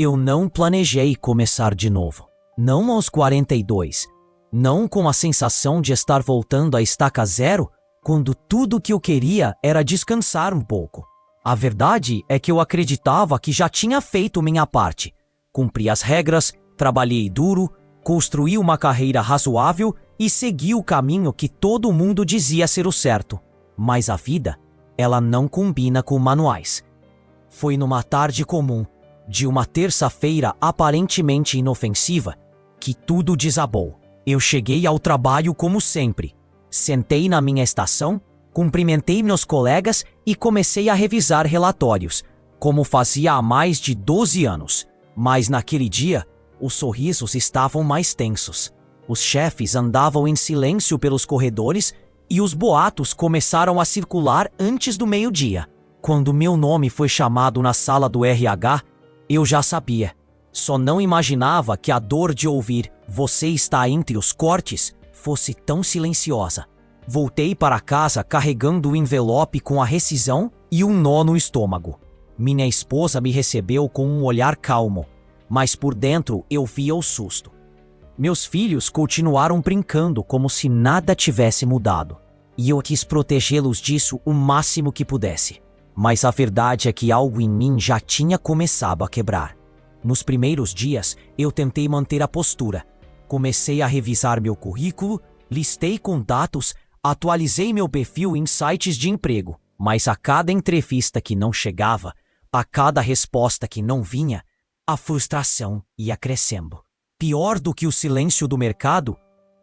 Eu não planejei começar de novo. Não aos 42. Não com a sensação de estar voltando à estaca zero, quando tudo o que eu queria era descansar um pouco. A verdade é que eu acreditava que já tinha feito minha parte. Cumpri as regras, trabalhei duro, construí uma carreira razoável e segui o caminho que todo mundo dizia ser o certo. Mas a vida, ela não combina com manuais. Foi numa tarde comum, de uma terça-feira aparentemente inofensiva, que tudo desabou. Eu cheguei ao trabalho como sempre. Sentei na minha estação, cumprimentei meus colegas e comecei a revisar relatórios, como fazia há mais de 12 anos. Mas naquele dia, os sorrisos estavam mais tensos. Os chefes andavam em silêncio pelos corredores e os boatos começaram a circular antes do meio-dia. Quando meu nome foi chamado na sala do RH, eu já sabia. Só não imaginava que a dor de ouvir "você está entre os cortes" fosse tão silenciosa. Voltei para casa carregando o envelope com a rescisão e um nó no estômago. Minha esposa me recebeu com um olhar calmo, mas por dentro eu via o susto. Meus filhos continuaram brincando como se nada tivesse mudado, e eu quis protegê-los disso o máximo que pudesse. Mas a verdade é que algo em mim já tinha começado a quebrar. Nos primeiros dias, eu tentei manter a postura. Comecei a revisar meu currículo, listei contatos, atualizei meu perfil em sites de emprego. Mas a cada entrevista que não chegava, a cada resposta que não vinha, a frustração ia crescendo. Pior do que o silêncio do mercado,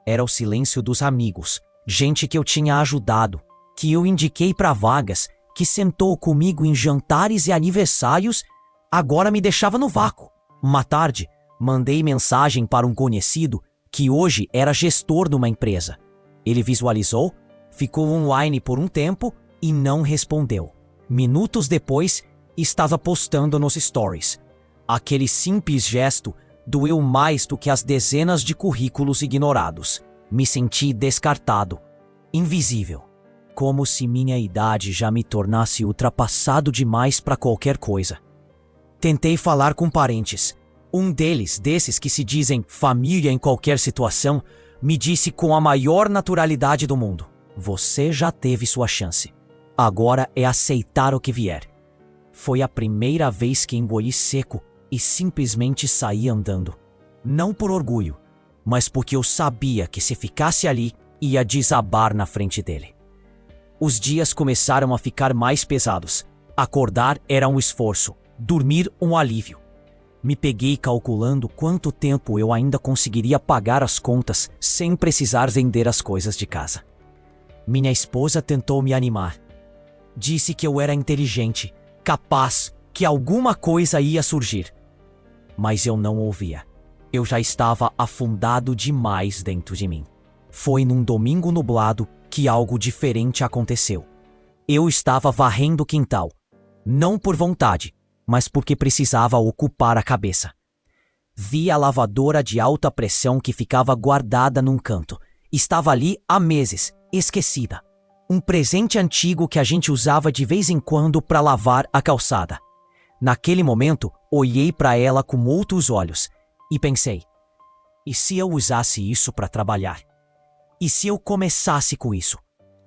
era o silêncio dos amigos. Gente que eu tinha ajudado, que eu indiquei para vagas, que sentou comigo em jantares e aniversários, agora me deixava no vácuo. Uma tarde, mandei mensagem para um conhecido que hoje era gestor de uma empresa. Ele visualizou, ficou online por um tempo e não respondeu. Minutos depois, estava postando nos stories. Aquele simples gesto doeu mais do que as dezenas de currículos ignorados. Me senti descartado, invisível. Como se minha idade já me tornasse ultrapassado demais para qualquer coisa. Tentei falar com parentes. Um deles, desses que se dizem família em qualquer situação, me disse com a maior naturalidade do mundo: "Você já teve sua chance. Agora é aceitar o que vier." Foi a primeira vez que engoli seco e simplesmente saí andando. Não por orgulho, mas porque eu sabia que se ficasse ali, ia desabar na frente dele. Os dias começaram a ficar mais pesados. Acordar era um esforço, dormir um alívio. Me peguei calculando quanto tempo eu ainda conseguiria pagar as contas sem precisar vender as coisas de casa. Minha esposa tentou me animar. Disse que eu era inteligente, capaz, que alguma coisa ia surgir. Mas eu não ouvia. Eu já estava afundado demais dentro de mim. Foi num domingo nublado que algo diferente aconteceu. Eu estava varrendo o quintal, não por vontade, mas porque precisava ocupar a cabeça. Vi a lavadora de alta pressão que ficava guardada num canto. Estava ali há meses, esquecida. Um presente antigo que a gente usava de vez em quando para lavar a calçada. Naquele momento, olhei para ela com outros olhos e pensei: e se eu usasse isso para trabalhar? E se eu começasse com isso?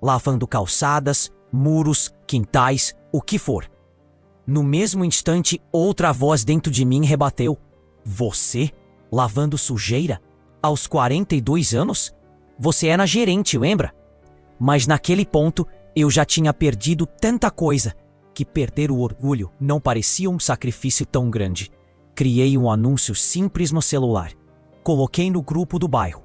Lavando calçadas, muros, quintais, o que for. No mesmo instante, outra voz dentro de mim rebateu: "Você? Lavando sujeira? Aos 42 anos? Você era gerente, lembra?" Mas naquele ponto, eu já tinha perdido tanta coisa que perder o orgulho não parecia um sacrifício tão grande. Criei um anúncio simples no celular. Coloquei no grupo do bairro.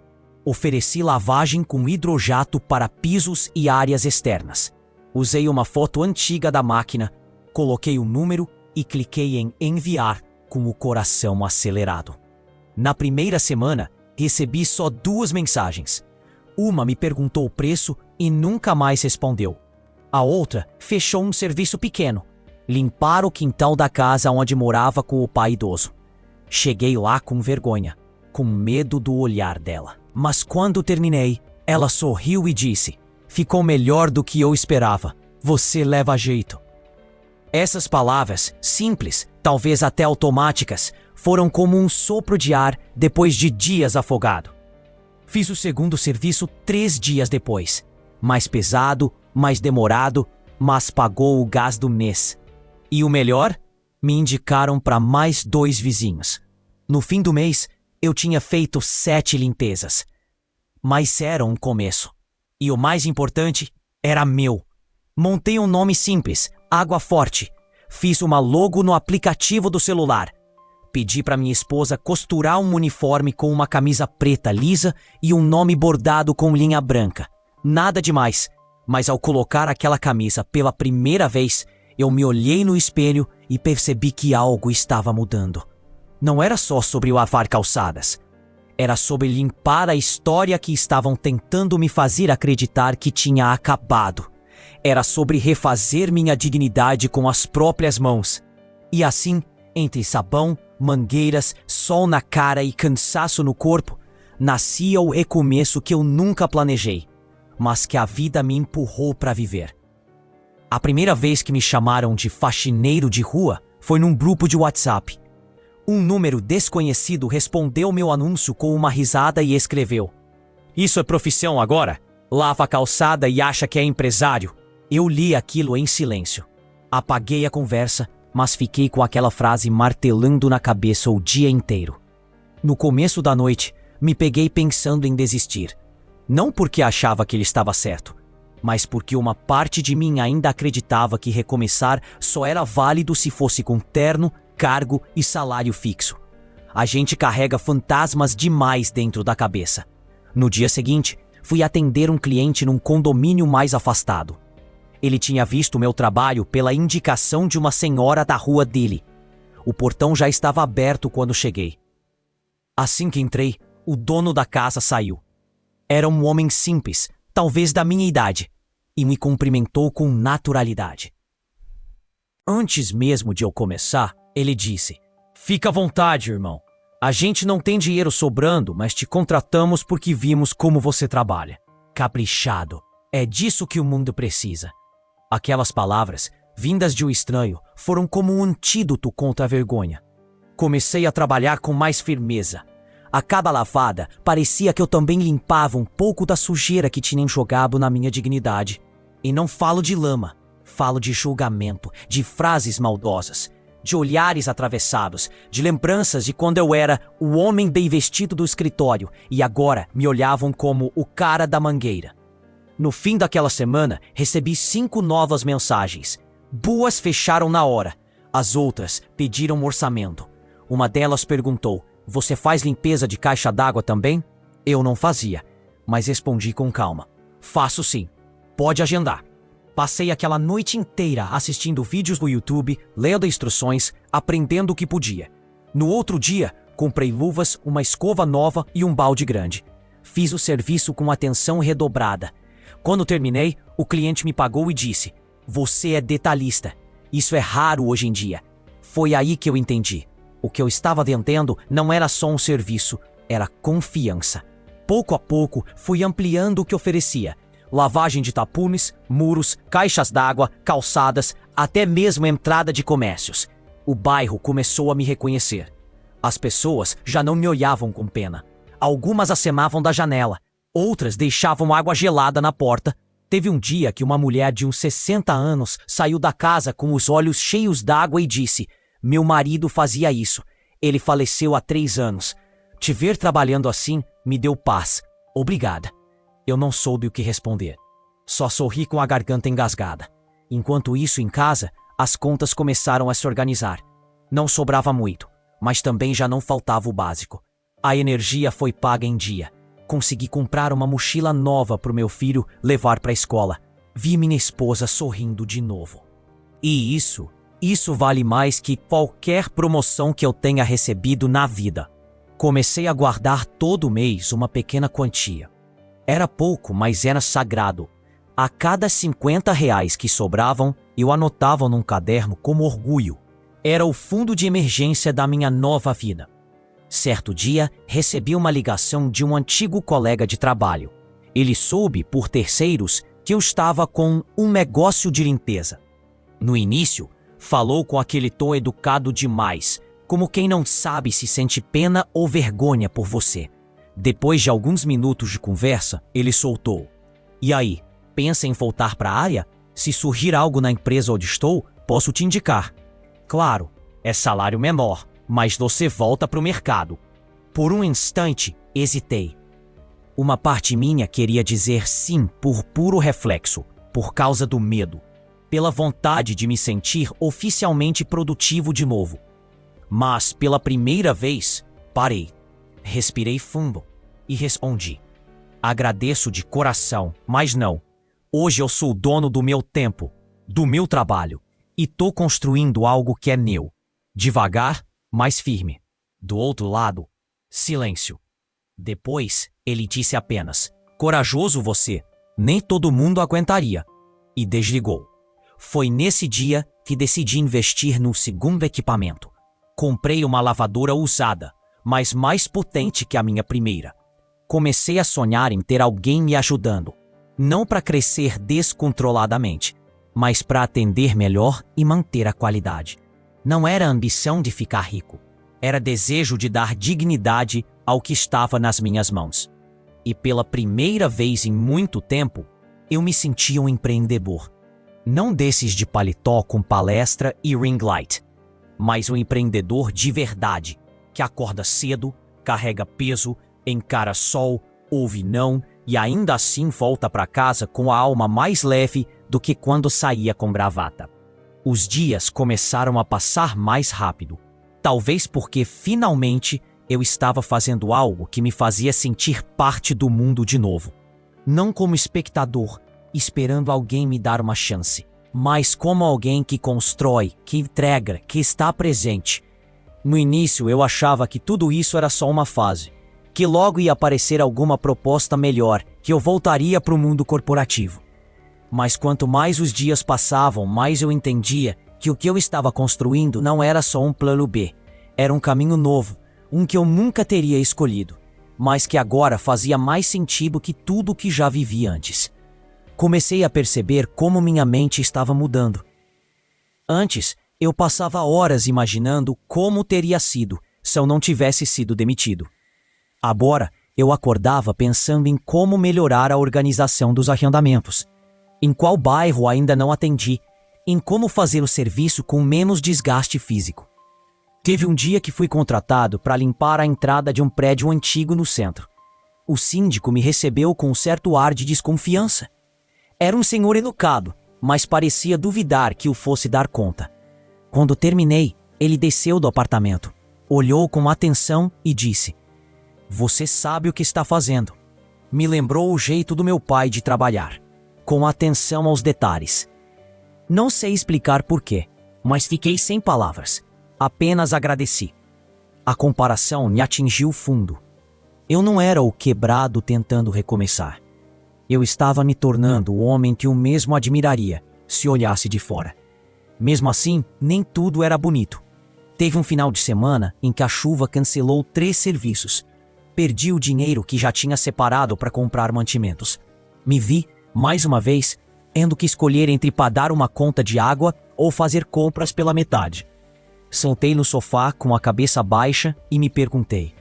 Ofereci lavagem com hidrojato para pisos e áreas externas. Usei uma foto antiga da máquina, coloquei o número e cliquei em enviar com o coração acelerado. Na primeira semana, recebi só 2 mensagens. Uma me perguntou o preço e nunca mais respondeu. A outra fechou um serviço pequeno: limpar o quintal da casa onde morava com o pai idoso. Cheguei lá com vergonha, com medo do olhar dela. Mas quando terminei, ela sorriu e disse: "Ficou melhor do que eu esperava. Você leva jeito." Essas palavras, simples, talvez até automáticas, foram como um sopro de ar depois de dias afogado. Fiz o segundo serviço 3 dias depois. Mais pesado, mais demorado, mas pagou o gás do mês. E o melhor? Me indicaram para mais 2 vizinhos. No fim do mês, eu tinha feito 7 limpezas. Mas era um começo. E o mais importante, era meu. Montei um nome simples, Água Forte. Fiz uma logo no aplicativo do celular. Pedi para minha esposa costurar um uniforme com uma camisa preta lisa e um nome bordado com linha branca. Nada demais, mas ao colocar aquela camisa pela primeira vez, eu me olhei no espelho e percebi que algo estava mudando. Não era só sobre lavar calçadas. Era sobre limpar a história que estavam tentando me fazer acreditar que tinha acabado. Era sobre refazer minha dignidade com as próprias mãos. E assim, entre sabão, mangueiras, sol na cara e cansaço no corpo, nascia o recomeço que eu nunca planejei, mas que a vida me empurrou para viver. A primeira vez que me chamaram de faxineiro de rua foi num grupo de WhatsApp. Um número desconhecido respondeu meu anúncio com uma risada e escreveu: "Isso é profissão agora? Lava a calçada e acha que é empresário?" Eu li aquilo em silêncio. Apaguei a conversa, mas fiquei com aquela frase martelando na cabeça o dia inteiro. No começo da noite, me peguei pensando em desistir. Não porque achava que ele estava certo, mas porque uma parte de mim ainda acreditava que recomeçar só era válido se fosse com terno, cargo e salário fixo. A gente carrega fantasmas demais dentro da cabeça. No dia seguinte, fui atender um cliente num condomínio mais afastado. Ele tinha visto meu trabalho pela indicação de uma senhora da rua dele. O portão já estava aberto quando cheguei. Assim que entrei, o dono da casa saiu. Era um homem simples, talvez da minha idade, e me cumprimentou com naturalidade. Antes mesmo de eu começar, ele disse: "Fica à vontade, irmão. A gente não tem dinheiro sobrando, mas te contratamos porque vimos como você trabalha. Caprichado. É disso que o mundo precisa." Aquelas palavras, vindas de um estranho, foram como um antídoto contra a vergonha. Comecei a trabalhar com mais firmeza. A cada lavada, parecia que eu também limpava um pouco da sujeira que tinham jogado na minha dignidade. E não falo de lama, falo de julgamento, de frases maldosas, de olhares atravessados, de lembranças de quando eu era o homem bem vestido do escritório e agora me olhavam como o cara da mangueira. No fim daquela semana, recebi 5 novas mensagens. 2 fecharam na hora. As outras pediram orçamento. Uma delas perguntou: "Você faz limpeza de caixa d'água também?" Eu não fazia, mas respondi com calma: "Faço sim. Pode agendar." Passei aquela noite inteira assistindo vídeos do YouTube, lendo instruções, aprendendo o que podia. No outro dia, comprei luvas, uma escova nova e um balde grande. Fiz o serviço com atenção redobrada. Quando terminei, o cliente me pagou e disse: "Você é detalhista. Isso é raro hoje em dia." Foi aí que eu entendi. O que eu estava vendendo não era só um serviço, era confiança. Pouco a pouco, fui ampliando o que oferecia. Lavagem de tapumes, muros, caixas d'água, calçadas, até mesmo entrada de comércios. O bairro começou a me reconhecer. As pessoas já não me olhavam com pena. Algumas acemavam da janela. Outras deixavam água gelada na porta. Teve um dia que uma mulher de uns 60 anos saiu da casa com os olhos cheios d'água e disse: "Meu marido fazia isso. Ele faleceu há 3 anos. Te ver trabalhando assim me deu paz. Obrigada." Eu não soube o que responder. Só sorri com a garganta engasgada. Enquanto isso, em casa, as contas começaram a se organizar. Não sobrava muito, mas também já não faltava o básico. A energia foi paga em dia. Consegui comprar uma mochila nova para o meu filho levar para a escola. Vi minha esposa sorrindo de novo. E isso vale mais que qualquer promoção que eu tenha recebido na vida. Comecei a guardar todo mês uma pequena quantia. Era pouco, mas era sagrado. A cada R$ 50 que sobravam, eu anotava num caderno como orgulho. Era o fundo de emergência da minha nova vida. Certo dia, recebi uma ligação de um antigo colega de trabalho. Ele soube, por terceiros, que eu estava com um negócio de limpeza. No início, falou com aquele tom educado demais, como quem não sabe se sente pena ou vergonha por você. Depois de alguns minutos de conversa, ele soltou: "E aí, pensa em voltar para a área? Se surgir algo na empresa onde estou, posso te indicar. Claro, é salário menor, mas você volta para o mercado." Por um instante, hesitei. Uma parte minha queria dizer sim por puro reflexo, por causa do medo, pela vontade de me sentir oficialmente produtivo de novo. Mas, pela primeira vez, parei, respirei fundo e respondi: "Agradeço de coração, mas não. Hoje eu sou dono do meu tempo, do meu trabalho, e tô construindo algo que é meu. Devagar, mas firme." Do outro lado, silêncio. Depois, ele disse apenas: "Corajoso você, nem todo mundo aguentaria." E desligou. Foi nesse dia que decidi investir no segundo equipamento. Comprei uma lavadora usada, mas mais potente que a minha primeira. Comecei a sonhar em ter alguém me ajudando, não para crescer descontroladamente, mas para atender melhor e manter a qualidade. Não era ambição de ficar rico, era desejo de dar dignidade ao que estava nas minhas mãos. E pela primeira vez em muito tempo, eu me sentia um empreendedor. Não desses de paletó com palestra e ring light, mas um empreendedor de verdade, que acorda cedo, carrega peso, encara sol, ouve não e ainda assim volta para casa com a alma mais leve do que quando saía com gravata. Os dias começaram a passar mais rápido, talvez porque finalmente eu estava fazendo algo que me fazia sentir parte do mundo de novo. Não como espectador, esperando alguém me dar uma chance, mas como alguém que constrói, que entrega, que está presente. No início eu achava que tudo isso era só uma fase, que logo ia aparecer alguma proposta melhor, que eu voltaria para o mundo corporativo. Mas quanto mais os dias passavam, mais eu entendia que o que eu estava construindo não era só um plano B, era um caminho novo, um que eu nunca teria escolhido, mas que agora fazia mais sentido que tudo o que já vivi antes. Comecei a perceber como minha mente estava mudando. Antes, eu passava horas imaginando como teria sido se eu não tivesse sido demitido. Agora, eu acordava pensando em como melhorar a organização dos arrendamentos, em qual bairro ainda não atendi, em como fazer o serviço com menos desgaste físico. Teve um dia que fui contratado para limpar a entrada de um prédio antigo no centro. O síndico me recebeu com um certo ar de desconfiança. Era um senhor educado, mas parecia duvidar que eu fosse dar conta. Quando terminei, ele desceu do apartamento, olhou com atenção e disse: "Você sabe o que está fazendo." Me lembrou o jeito do meu pai de trabalhar, com atenção aos detalhes. Não sei explicar porquê, mas fiquei sem palavras. Apenas agradeci. A comparação me atingiu fundo. Eu não era o quebrado tentando recomeçar. Eu estava me tornando o homem que eu mesmo admiraria se olhasse de fora. Mesmo assim, nem tudo era bonito. Teve um final de semana em que a chuva cancelou 3 serviços. Perdi o dinheiro que já tinha separado para comprar mantimentos. Me vi, mais uma vez, tendo que escolher entre pagar uma conta de água ou fazer compras pela metade. Sentei no sofá com a cabeça baixa e me perguntei: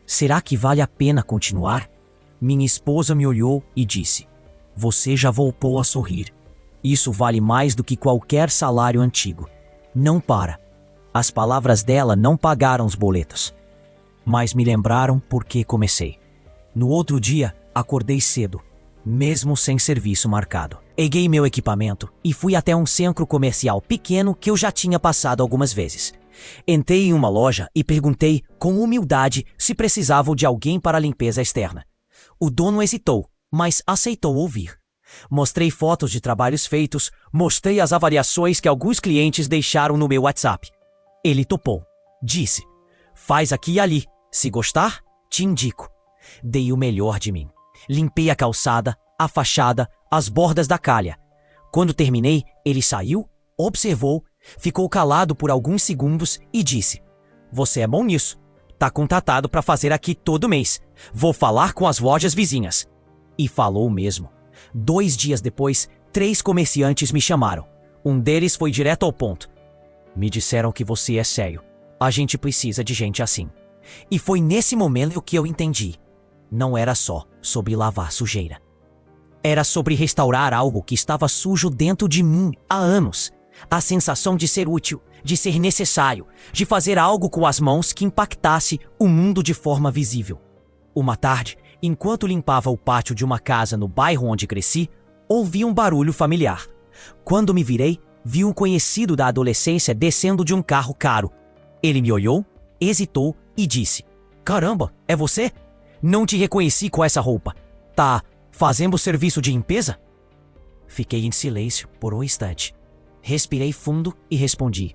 será que vale a pena continuar? Minha esposa me olhou e disse: "Você já voltou a sorrir. Isso vale mais do que qualquer salário antigo. Não para." As palavras dela não pagaram os boletos, mas me lembraram por que comecei. No outro dia, acordei cedo, mesmo sem serviço marcado. Peguei meu equipamento e fui até um centro comercial pequeno que eu já tinha passado algumas vezes. Entrei em uma loja e perguntei com humildade se precisavam de alguém para a limpeza externa. O dono hesitou, mas aceitou ouvir. Mostrei fotos de trabalhos feitos, mostrei as avaliações que alguns clientes deixaram no meu WhatsApp. Ele topou. Disse: "Faz aqui e ali. Se gostar, te indico." Dei o melhor de mim. Limpei a calçada, a fachada, as bordas da calha. Quando terminei, ele saiu, observou, ficou calado por alguns segundos e disse: "Você é bom nisso. Tá contratado para fazer aqui todo mês. Vou falar com as lojas vizinhas." E falou mesmo. 2 dias depois, 3 comerciantes me chamaram. Um deles foi direto ao ponto. "Me disseram que você é sério. A gente precisa de gente assim. E foi nesse momento que eu entendi. Não era só sobre lavar sujeira. Era sobre restaurar algo que estava sujo dentro de mim há anos. A sensação de ser útil, de ser necessário, de fazer algo com as mãos que impactasse o mundo de forma visível. Uma tarde, enquanto limpava o pátio de uma casa no bairro onde cresci, ouvi um barulho familiar. Quando me virei, vi um conhecido da adolescência descendo de um carro caro. Ele me olhou, hesitou e disse: "Caramba, é você? Não te reconheci com essa roupa. Tá fazendo serviço de limpeza?" Fiquei em silêncio por um instante. Respirei fundo e respondi: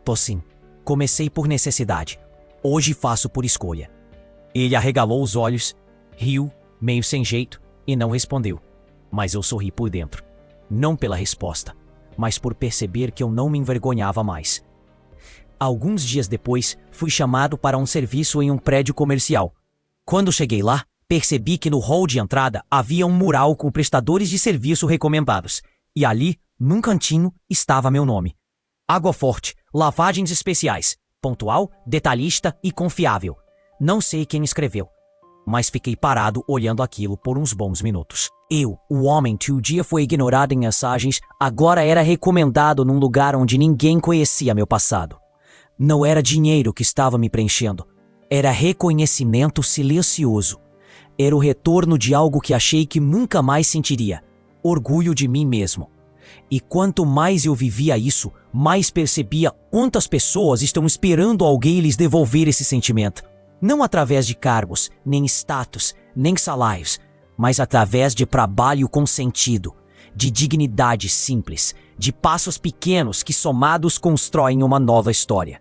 "Tô sim. Comecei por necessidade. Hoje faço por escolha." Ele arregalou os olhos, riu, meio sem jeito, e não respondeu. Mas eu sorri por dentro. Não pela resposta, mas por perceber que eu não me envergonhava mais. Alguns dias depois, fui chamado para um serviço em um prédio comercial. Quando cheguei lá, percebi que no hall de entrada havia um mural com prestadores de serviço recomendados. E ali, num cantinho, estava meu nome. Água Forte, lavagens especiais, pontual, detalhista e confiável. Não sei quem escreveu, mas fiquei parado olhando aquilo por uns bons minutos. Eu, o homem que um dia foi ignorado em mensagens, agora era recomendado num lugar onde ninguém conhecia meu passado. Não era dinheiro que estava me preenchendo. Era reconhecimento silencioso. Era o retorno de algo que achei que nunca mais sentiria. Orgulho de mim mesmo. E quanto mais eu vivia isso, mais percebia quantas pessoas estão esperando alguém lhes devolver esse sentimento. Não através de cargos, nem status, nem salários, mas através de trabalho com sentido, de dignidade simples, de passos pequenos que somados constroem uma nova história.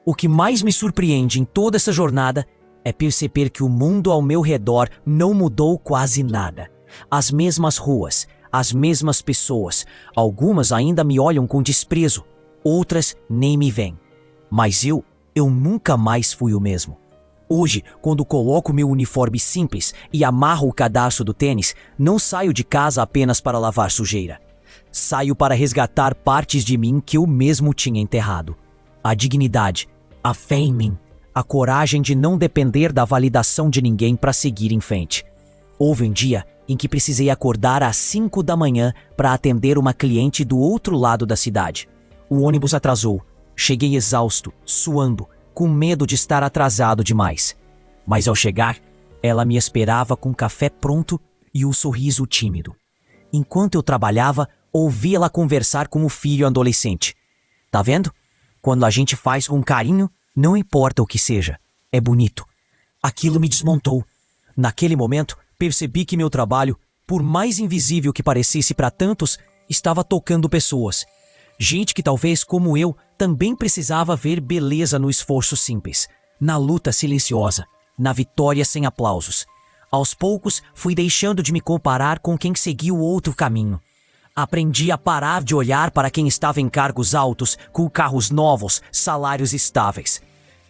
O que mais me surpreende em toda essa jornada é perceber que o mundo ao meu redor não mudou quase nada. As mesmas ruas, as mesmas pessoas, algumas ainda me olham com desprezo, outras nem me veem. Mas eu nunca mais fui o mesmo. Hoje, quando coloco meu uniforme simples e amarro o cadarço do tênis, não saio de casa apenas para lavar sujeira. Saio para resgatar partes de mim que eu mesmo tinha enterrado. A dignidade, a fé em mim, a coragem de não depender da validação de ninguém para seguir em frente. Houve um dia em que precisei acordar às 5 da manhã para atender uma cliente do outro lado da cidade. O ônibus atrasou. Cheguei exausto, suando, com medo de estar atrasado demais. Mas ao chegar, ela me esperava com café pronto e um sorriso tímido. Enquanto eu trabalhava, ouvi ela conversar com o filho adolescente. Tá vendo? Quando a gente faz com carinho, não importa o que seja, é bonito. Aquilo me desmontou. Naquele momento, percebi que meu trabalho, por mais invisível que parecesse para tantos, estava tocando pessoas. Gente que talvez, como eu, também precisava ver beleza no esforço simples, na luta silenciosa, na vitória sem aplausos. Aos poucos, fui deixando de me comparar com quem seguiu outro caminho. Aprendi a parar de olhar para quem estava em cargos altos, com carros novos, salários estáveis.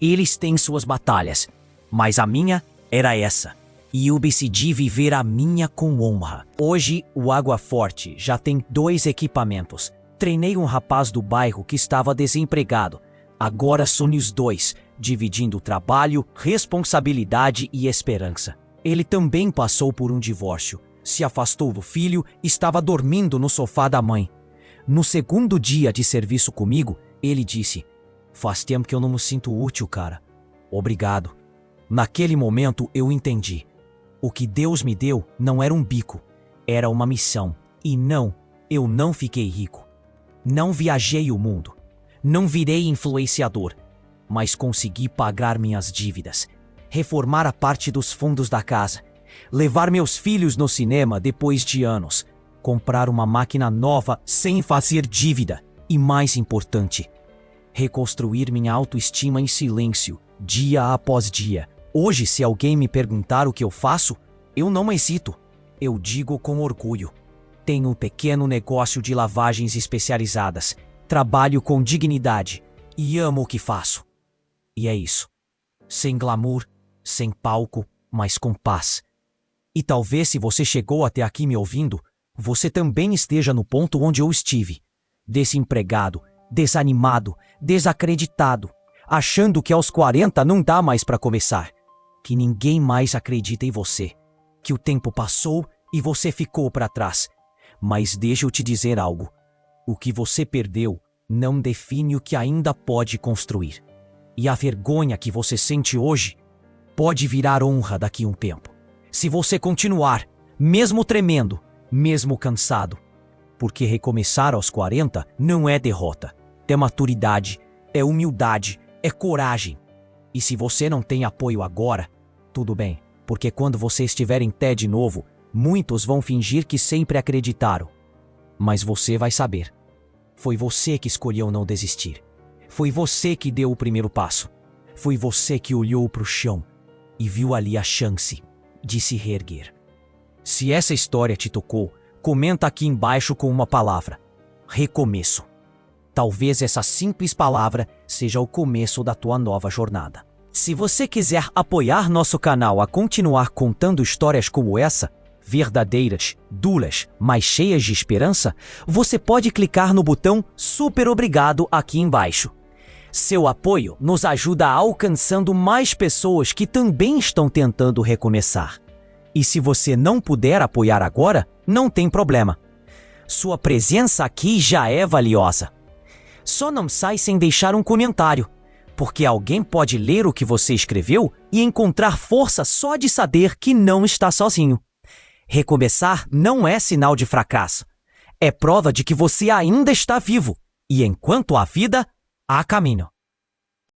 Eles têm suas batalhas, mas a minha era essa. E eu decidi viver a minha com honra. Hoje, o Água Forte já tem 2 equipamentos. Treinei um rapaz do bairro que estava desempregado. Agora somos os 2, dividindo trabalho, responsabilidade e esperança. Ele também passou por um divórcio. Se afastou do filho e estava dormindo no sofá da mãe. No segundo dia de serviço comigo, ele disse: "Faz tempo que eu não me sinto útil, cara. Obrigado." Naquele momento eu entendi. O que Deus me deu não era um bico, era uma missão. E não, eu não fiquei rico. Não viajei o mundo. Não virei influenciador. Mas consegui pagar minhas dívidas, reformar a parte dos fundos da casa, levar meus filhos no cinema depois de anos, comprar uma máquina nova sem fazer dívida e, mais importante, reconstruir minha autoestima em silêncio, dia após dia. Hoje, se alguém me perguntar o que eu faço, eu não hesito. Eu digo com orgulho. Tenho um pequeno negócio de lavagens especializadas, trabalho com dignidade e amo o que faço. E é isso. Sem glamour, sem palco, mas com paz. E talvez se você chegou até aqui me ouvindo, você também esteja no ponto onde eu estive. Desempregado, desanimado, desacreditado. achando que aos 40 não dá mais para começar, que ninguém mais acredita em você, que o tempo passou e você ficou para trás. Mas deixa eu te dizer algo. O que você perdeu não define o que ainda pode construir. E a vergonha que você sente hoje pode virar honra daqui a um tempo. Se você continuar, mesmo tremendo, mesmo cansado. Porque recomeçar aos 40 não é derrota. É maturidade, é humildade, é coragem. E se você não tem apoio agora, tudo bem. Porque quando você estiver em pé de novo, muitos vão fingir que sempre acreditaram. Mas você vai saber. Foi você que escolheu não desistir. Foi você que deu o primeiro passo. Foi você que olhou para o chão e viu ali a chance de se reerguer. Se essa história te tocou, comenta aqui embaixo com uma palavra: recomeço. Talvez essa simples palavra seja o começo da tua nova jornada. Se você quiser apoiar nosso canal a continuar contando histórias como essa, verdadeiras, duras, mas cheias de esperança, você pode clicar no botão Super Obrigado aqui embaixo. Seu apoio nos ajuda alcançando mais pessoas que também estão tentando recomeçar. E se você não puder apoiar agora, não tem problema. Sua presença aqui já é valiosa. Só não sai sem deixar um comentário, porque alguém pode ler o que você escreveu e encontrar força só de saber que não está sozinho. Recomeçar não é sinal de fracasso. É prova de que você ainda está vivo. E enquanto há vida, há caminho.